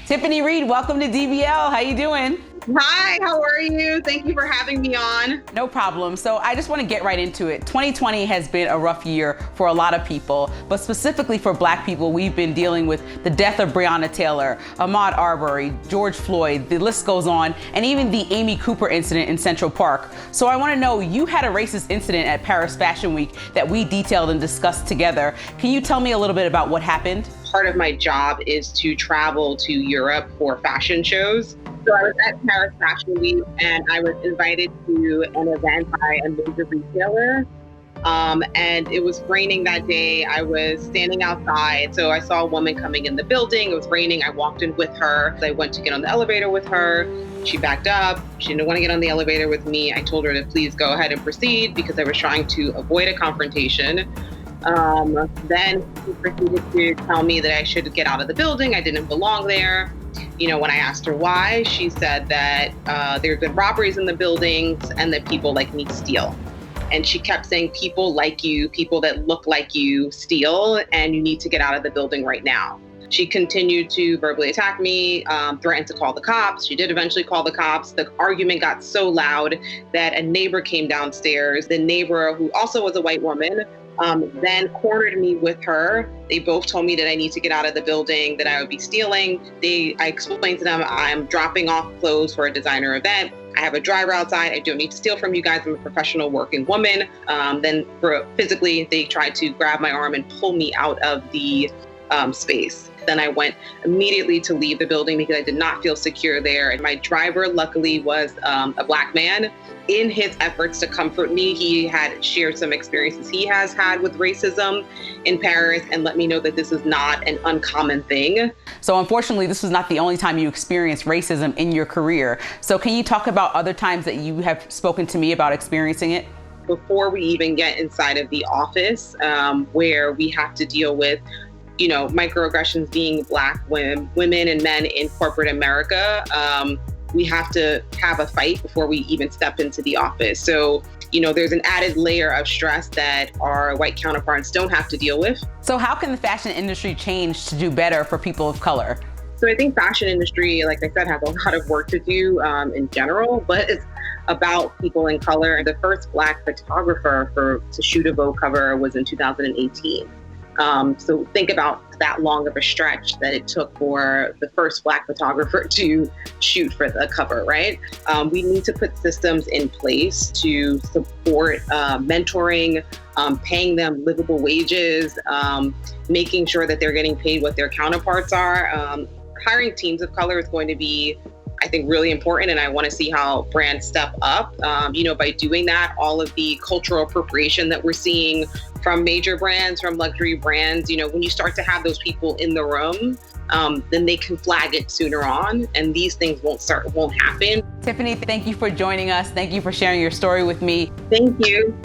Tiffany Reid, welcome to DBL. How you doing? Hi, how are you? Thank you for having me on. No problem. So I just want to get right into it. 2020 has been a rough year for a lot of people, but specifically for Black people, we've been dealing with the death of Breonna Taylor, Ahmaud Arbery, George Floyd, the list goes on, and even the Amy Cooper incident in Central Park. So I want to know, you had a racist incident at Paris Fashion Week that we detailed and discussed together. Can you tell me a little bit about what happened? Part of my job is to travel to Europe for fashion shows. So I was at Paris Fashion Week and I was invited to an event by a major retailer. And it was raining that day. I was standing outside. So I saw a woman coming in the building. It was raining. I walked in with her. I went to get on the elevator with her. She backed up. She didn't want to get on the elevator with me. I told her to please go ahead and proceed because I was trying to avoid a confrontation. Then she proceeded to tell me that I should get out of the building. I didn't belong there. When I asked her why, she said that there have been robberies in the buildings and that people like me steal. And she kept saying, people like you, people that look like you steal, and you need to get out of the building right now. She continued to verbally attack me, threatened to call the cops. She did eventually call the cops. The argument got so loud that a neighbor came downstairs. The neighbor, who also was a white woman, then cornered me with her. They both told me that I need to get out of the building, that I would be stealing. I explained to them, I'm dropping off clothes for a designer event. I have a driver outside. I don't need to steal from you guys. I'm a professional working woman. Then physically, they tried to grab my arm and pull me out of the space. Then I went immediately to leave the building because I did not feel secure there. And my driver, luckily, was a Black man. In his efforts to comfort me, he had shared some experiences he has had with racism in Paris and let me know that this is not an uncommon thing. So unfortunately, this was not the only time you experienced racism in your career. So can you talk about other times that you have spoken to me about experiencing it? Before we even get inside of the office, where we have to deal with microaggressions being Black women and men in corporate America, we have to have a fight before we even step into the office. So, there's an added layer of stress that our white counterparts don't have to deal with. So how can the fashion industry change to do better for people of color? So I think fashion industry, like I said, has a lot of work to do in general, but it's about people in color. The first Black photographer to shoot a Vogue cover was in 2018. So think about that long of a stretch that it took for the first Black photographer to shoot for the cover, right? We need to put systems in place to support mentoring, paying them livable wages, making sure that they're getting paid what their counterparts are. Hiring teams of color is going to be, I think, really important, and I want to see how brands step up. By doing that, all of the cultural appropriation that we're seeing from major brands, from luxury brands, when you start to have those people in the room, then they can flag it sooner on, and these things won't happen. Tiffany, thank you for joining us. Thank you for sharing your story with me. Thank you.